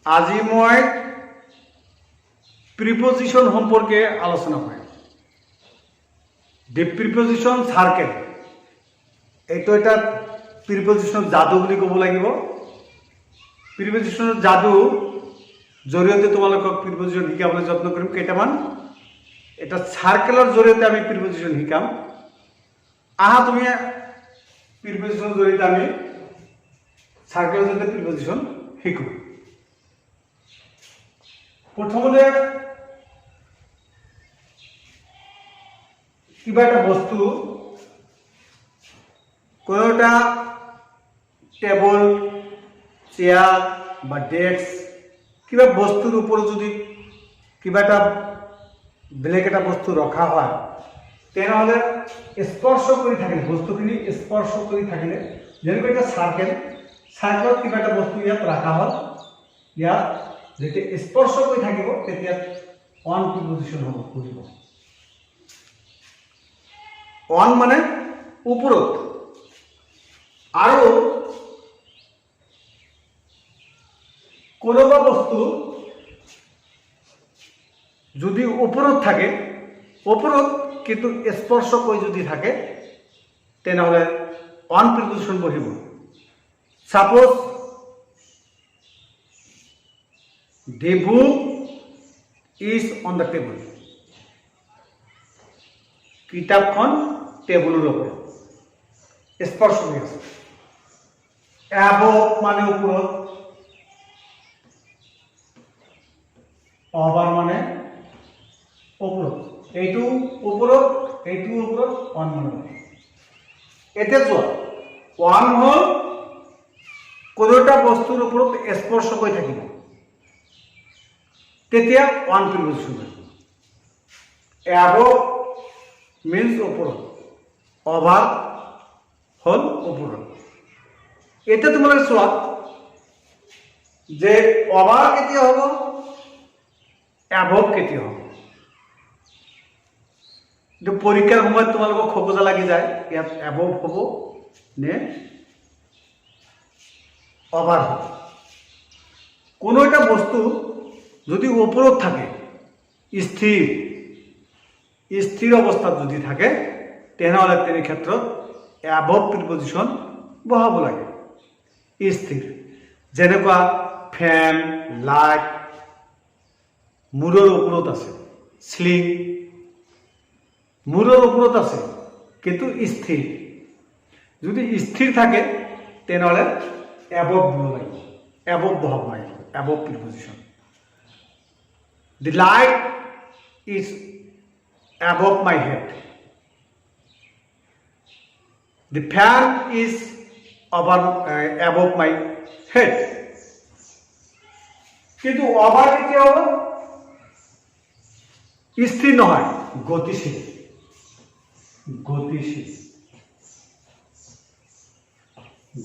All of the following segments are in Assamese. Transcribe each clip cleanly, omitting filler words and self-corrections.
আজি মই প্ৰিপোজিশন সম্পৰ্কে আলোচনা কৰিম। দি প্ৰিপোজিশন সাৰ্কেল এইটো এটা প্ৰিপোজিশন যাদু বুলি ক'ব লাগিব। প্ৰিপোজিশনৰ যাদু জৰিয়তে তোমালোকক প্ৰিপোজিশন শিকাবলৈ যত্ন কৰিম। কেইটামান এটা সাৰ্কেলৰ জৰিয়তে আমি প্ৰিপোজিশন শিকাম। আহা তুমি প্ৰিপোজিশনৰ জৰিয়তে আমি সাৰ্কেলৰ জৰিয়তে প্রিপোজিশন শিকো। প্রথমতে কিবা একটা বস্তু কোনো একটা টেবল চেয়ার বা ডেস্ক কিবা বস্তুর উপর যদি কিবা একটা বেলেগ এটা বস্তু রখা হয় তেনেহলে স্পর্শ কৰি থাকিলে বস্তুখিনি স্পৰ্শ কৰি থাকিলে যেনেকৈ এটা সাৰ্কেলত কিবা এটা বস্তু ইয়াত ৰখা হ'ল ইয়াত যেতিয়া স্পৰ্শ কৰি থাকিব তেতিয়া অন প্ৰিপোজিশন হ'ব কৰিব। অন মানে ওপৰত আৰু কোনোবা বস্তু যদি ওপৰত থাকে ওপৰত কিন্তু স্পৰ্শ কৰি যদি থাকে তেনেহলে অন প্ৰিপোজিশন বহিব। Suppose the book is on the table, কিতাপখন টেবুলৰ ওপৰত স্পৰ্শ হৈ আছে। above মানে ওপৰত, over মানে ওপৰত, এইটো ওপৰত এইটো ওপৰত on মানে এতিয়া চোৱা on হ'ল কোনো এটা বস্তুৰ ওপৰত স্পৰ্শ কৰি থাকিব তেতিয়া অন প্ৰিপোজিশন হয়। above means ওপৰত, over হল ওপৰত। এটা তোমালোকে চোৱা যে over কেতিয়া হ'ব above কেতিয়া হ'ব। কিন্তু পৰীক্ষাৰ সময়ত তোমালোকক খোকোজা লাগি যায় ইয়াত above হ'ব নে over হ'ব। কোনো এটা বস্তু যদি ওপৰত থাকে স্থিৰ অৱস্থাত যদি থাকে তেনেহলে তেনে ক্ষেত্ৰত অ্যাবভ প্ৰিপোজিশন বহাব লাগে। স্থিৰ যেনেকুৱা ফেন লাইট মূৰৰ ওপৰত আছে, স্লিং মূৰৰ ওপৰত আছে কিন্তু স্থিৰ। যদি স্থিৰ থাকে তেনেহলে অ্যাবভ দিব লাগিব, অ্যাবভ বহাব লাগিব, above preposition. The light is above my head. The fan is above my head. কিন্তু over কেতিয়া হ'ব স্থিৰ নহয়, গতিশীল।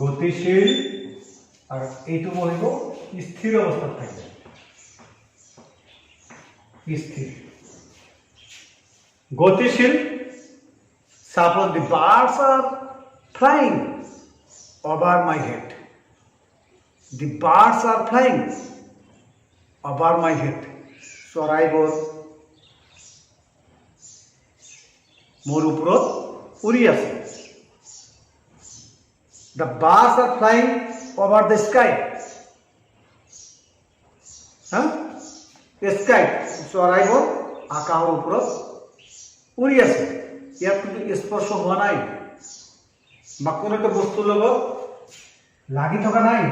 গতিশীল আৰু এইটো বহিব স্থিৰ অৱস্থাত থাকিব। স্থির গতিশীল। Suppose the birds are flying over my head. The birds are flying over my head. চৰাইবোৰ মোৰ ওপৰত উৰি আছে। The birds are flying over the sky. Sky চৰাইবোৰ আকাশৰ ওপৰত উৰি আছে। ইয়াত কিন্তু স্পৰ্শ হোৱা নাই বা কোনো এটা বস্তুৰ লগত লাগি থকা নাই,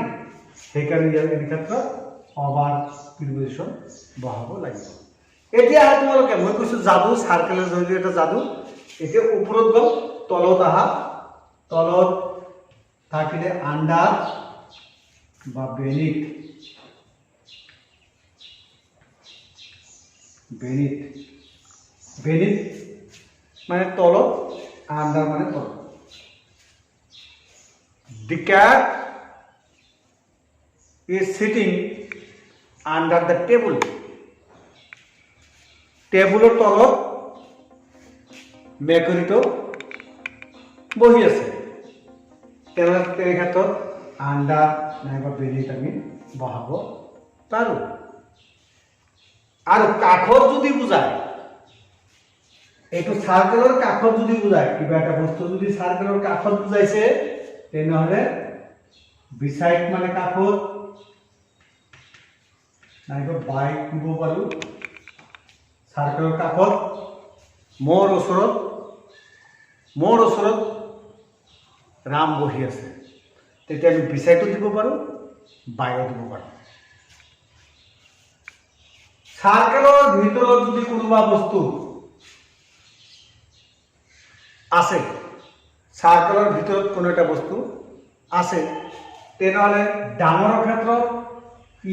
সেইকাৰণে ইয়াৰ এই ক্ষেত্ৰত অভাৰ প্ৰিপোজিশন বহাব লাগিব। এতিয়া তোমালোকে মই কৈছো যাদু সাৰ্কেলৰ জৰিয়তে এটা যাদু। এতিয়া ওপৰত গ'ল তলত আহা, তলত থাকিলে আন্ডাৰ বা বেনিথ। বেনিথ মানে তলত, আন্ডাৰ মানে তলত। The cat is sitting under the table. টেবুলৰ তলত মেকুৰীটো বহি আছে। তেনে ক্ষেত্ৰত আন্ডাৰ নাইবা বেনিথ আমি বহাব পাৰোঁ। আৰু কাষত যদি বুজায়, এইটো চাৰ্কেলৰ কাষত যদি বুজায়, কিবা এটা বস্তু যদি চাৰ্কেলৰ কাষত বুজাইছে তেনেহ'লে বিচাইড মানে কাষত, নাইবা বাইক দিব পাৰোঁ। চাৰ্কেলৰ কাষত মোৰ ওচৰত ৰাম বহি আছে, তেতিয়া আমি বিচাইডো দিব পাৰোঁ, বাইও দিব পাৰোঁ। চাৰ্কেলৰ ভিতৰত যদি কোনোবা বস্তু আছে, চাৰ্কেলৰ ভিতৰত কোনো এটা বস্তু আছে, তেনেহ'লে ডাঙৰৰ ক্ষেত্ৰত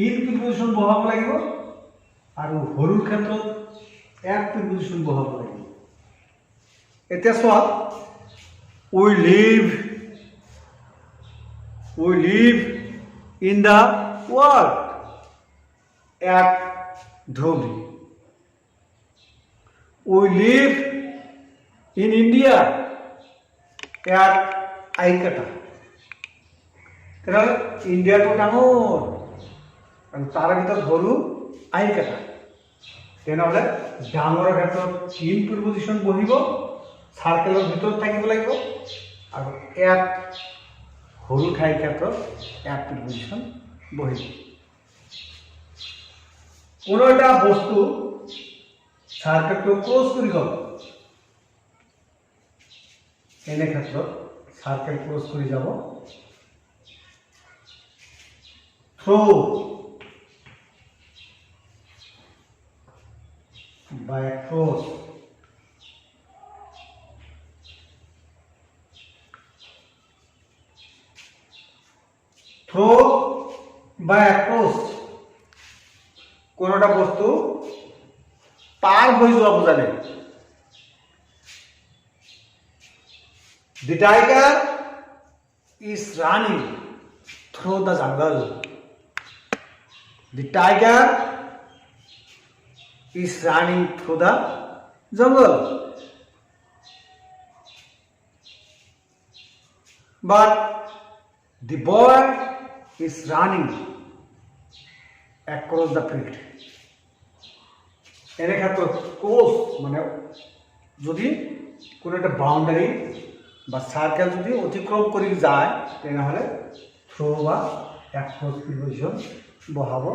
ইন প্ৰিপজিশ্যন বহাব লাগিব আৰু সৰুৰ ক্ষেত্ৰত এক প্ৰিপজিশ্যন বহাব লাগিব। এতিয়া চোৱা, we live in the world, এক ধ্ৰুৱী। উই লিভ ইন ইণ্ডিয়া, এক আইকাটা। তেনেহ'লে ইণ্ডিয়াটো ডাঙৰ আৰু তাৰ ভিতৰত সৰু আইকাটা। তেনেহ'লে ডাঙৰৰ ক্ষেত্ৰত ইন প্ৰিপজিশ্যন বহিব, চাৰ্কেলৰ ভিতৰত থাকিব লাগিব, আৰু এক সৰু ঠাইৰ ক্ষেত্ৰত এক প্ৰিপজিশ্যন বহিব। কোনো এটা বস্তু চাৰ্কেলটো ক্ৰছ কৰি গ'ল, এনে ক্ষেত্ৰত চাৰ্কেল ক্ৰছ কৰি যাব থ্ৰু বাই ক্ৰছ। থ্ৰু বাই ক্ৰছ কোনো এটা বস্তু পাৰ হৈ যোৱা বুজালে। The tiger is running through the jungle. The tiger is running through the jungle. But the boy is running across the field. এনে ক্ষেত্ৰত ক্ৰছ মানে যদি কোনো একটা বাউন্ডারি বা সার্কেল যদি অতিক্রম করে যায় তেনেহলে থ্রো বা অ্যাক্রস প্রিপজিশন বহাব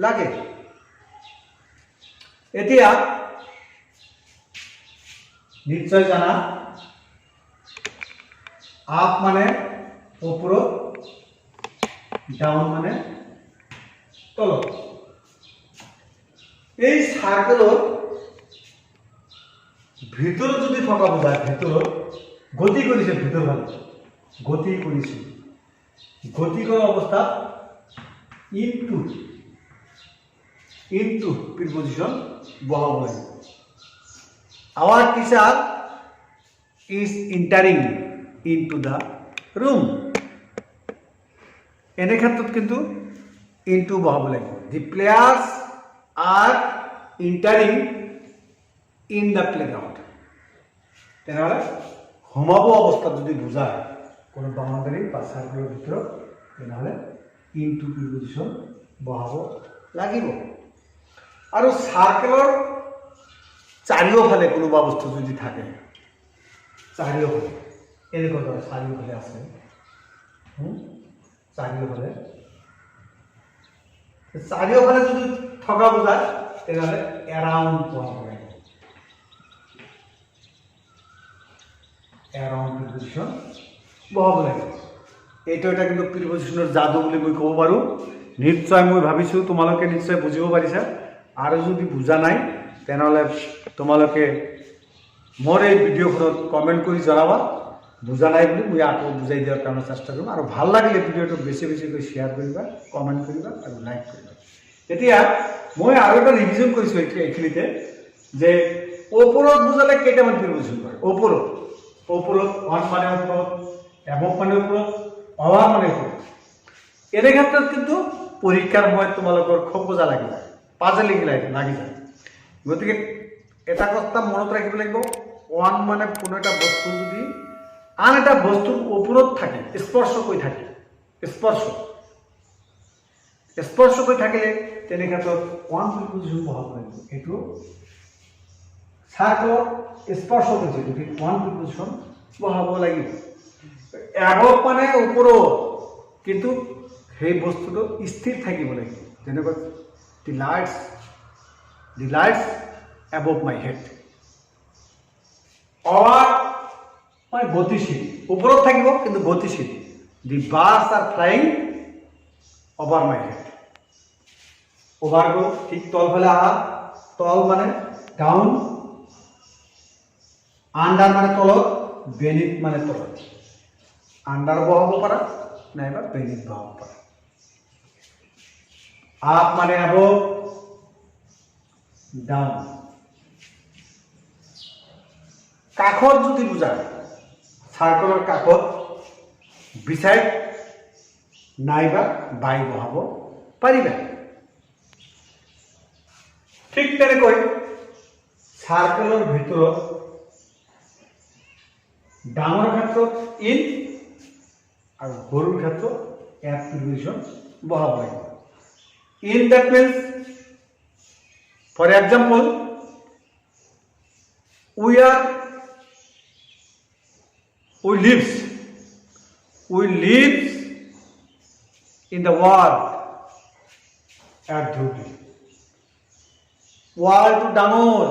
লাগে। এতিয়া নিশ্চয় জানা আপ মানে ওপৰত, ডাউন মানে তলত। এই সাৰ্কেলৰ ভিতৰত যদি থকা বুজায়, ভিতৰত গতি কৰিছে, ভিতৰ ফালে গতি কৰিছে, গতি কৰা অৱস্থাত ইনটু প্ৰিপজিশ্যন বহাব লাগিব। Our teacher is entering into the room, এনে ক্ষেত্ৰত কিন্তু ইনটু বহাব লাগিব। The players are entering in the playground, তেনেহ'লে সোমাব অৱস্থাত যদি বুজায় কোনো বাউণ্ডাৰী বা চাৰ্কেলৰ ভিতৰত তেনেহ'লে ইনটু প্ৰিপজিশ্যন বহাব লাগিব। আৰু চাৰ্কেলৰ চাৰিওফালে কোনোবা বস্তু যদি থাকে, চাৰিওফালে এনেকুৱা ধৰণৰ চাৰিওফালে আছে, চাৰিওফালে যদি থকা বুজায় তেনেহ'লে এৰাউণ্ড বহাব লাগিব। এৰাউণ্ড প্ৰিপজিশ্যন বহাব লাগিব। এইটো এটা কিন্তু প্ৰিপজিশ্যনৰ যাদু বুলি মই ক'ব পাৰোঁ। নিশ্চয় মই ভাবিছোঁ তোমালোকে নিশ্চয় বুজিব পাৰিছা, আৰু যদি বুজা নাই তেনেহ'লে তোমালোকে মোৰ এই ভিডিঅ'খনত কমেণ্ট কৰি জনাবা বুজা নাই বুলি, মই আকৌ বুজাই দিয়াৰ কাৰণে চেষ্টা কৰিম। আৰু ভাল লাগিলে ভিডিঅ'টো বেছি বেছিকৈ শ্বেয়াৰ কৰিবা, কমেণ্ট কৰিবা আৰু লাইক কৰিবা। এতিয়া মই আৰু এটা ৰিভিজন কৰিছোঁ এইখিনিতে, যে ওপৰত বুজালে কেইটামান প্ৰিপজিশ্যন কৰে। ওপৰত অন মানে ওপৰত, এবভ মানে ওপৰত, অভাৰ মানে ওপৰত। এনে ক্ষেত্ৰত কিন্তু পৰীক্ষাৰ সময়ত তোমালোকৰ খোকোজা লাগি যায়, পাজেলিং লাগি যায়। গতিকে এটা কথা মনত ৰাখিব লাগিব, ওৱান মানে কোনো এটা বস্তু যদি আন এটা বস্তুৰ ওপৰত থাকে, স্পৰ্শ কৰি থাকে, স্পৰ্শ, স্পৰ্শ কৰি থাকিলে তেনে ক্ষেত্ৰত ওৱান প্ৰিপজিশ্যন বহাব লাগিব। এইটো চাৰ্কলত স্পৰ্শ কৰিছে গতিকে ওৱান প্ৰিপজিশ্যন বহাব লাগিব। এভব মানে ওপৰত, কিন্তু সেই বস্তুটো স্থিৰ থাকিব লাগিব। যেনেকৈ the lights above my head. Over মানে গতিশীল, ওপৰত থাকিব কিন্তু গতিশীল। The birds are flying over my head. Over গ'ল ঠিক তলফালে আহা, তল মানে ডাউন, আণ্ডাৰ মানে তলত, বেনিথ মানে তলত। আণ্ডাৰ বহাব পাৰা নাইবা বেনিথ বহাব পাৰা। আপ মানে এবভ, ডাউন। কাষত যদি বুজায়, চাৰ্কলৰ কাষত বিচাইড নাইবা বাই বহাব পাৰিবা। ঠিক তেনেকৈ চাৰ্কলৰ ভিতৰত ডাঙৰ ক্ষেত্ৰত ইন আৰু সৰুৰ ক্ষেত্ৰত এট প্ৰিপজিশ্যন বহাব লাগিব। In that means, for example, we lives in the world at Dhubri. World to ডাঙৰ,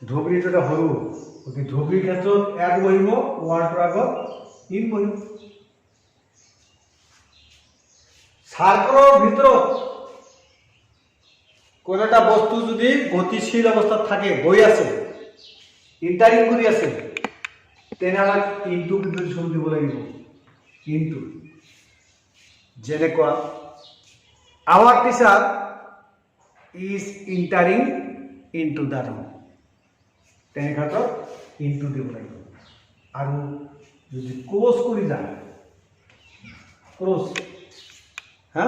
ধুবুৰীটো এটা সৰু, গতিকে ধুবুৰীৰ ক্ষেত্ৰত এট বহিব, ৱাৰ্ডটোৰ আগত ইন বহিব। চাৰ্কলৰ ভিতৰত কোনো এটা বস্তু যদি গতিশীল অৱস্থাত থাকে, গৈ আছে, ইণ্টাৰিং কৰি আছে, তেনেহ'লে ইনটু প্ৰিপজিশ্যন দিব লাগিব। ইনটু, যেনেকুৱা our teacher is entering into the room, তেনে ক্ষেত্ৰত ইনটু দিব লাগিব। আৰু যদি ক্ৰছ কৰি যায়, ক্ৰছ, হা,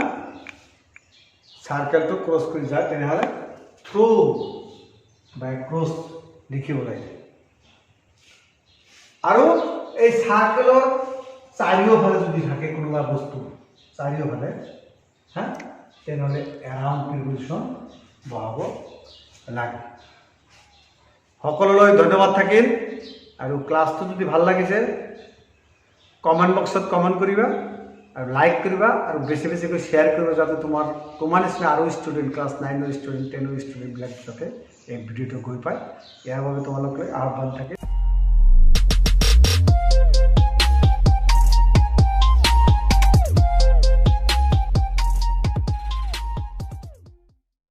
চাৰ্কেলটো ক্ৰছ কৰি যায়, তেনেহ'লে থ্ৰু বাই ক্ৰছ লিখিব লাগিব। আৰু এই চাৰ্কেলৰ চাৰিওফালে যদি থাকে কোনোবা বস্তু, চাৰিওফালে, হা, তেনেহ'লে এৰাউণ্ড প্ৰিপজিশ্যন বহাব লাগে। সকলোলৈ ধন্যবাদ থাকিল। আৰু ক্লাছটো যদি ভাল লাগিছে কমেণ্ট বক্সত কমেণ্ট কৰিবা আৰু লাইক কৰিবা আৰু বেছি বেছিকৈ শ্বেয়াৰ কৰিবা, যাতে তোমাৰ নিচিনা আৰু ষ্টুডেণ্ট, ক্লাছ 9ৰ ষ্টুডেণ্ট, 10ৰ ষ্টুডেণ্টবিলাক যাতে এই ভিডিঅ'টো গৈ পায়, ইয়াৰ বাবে তোমালোকলৈ আহ্বান থাকে।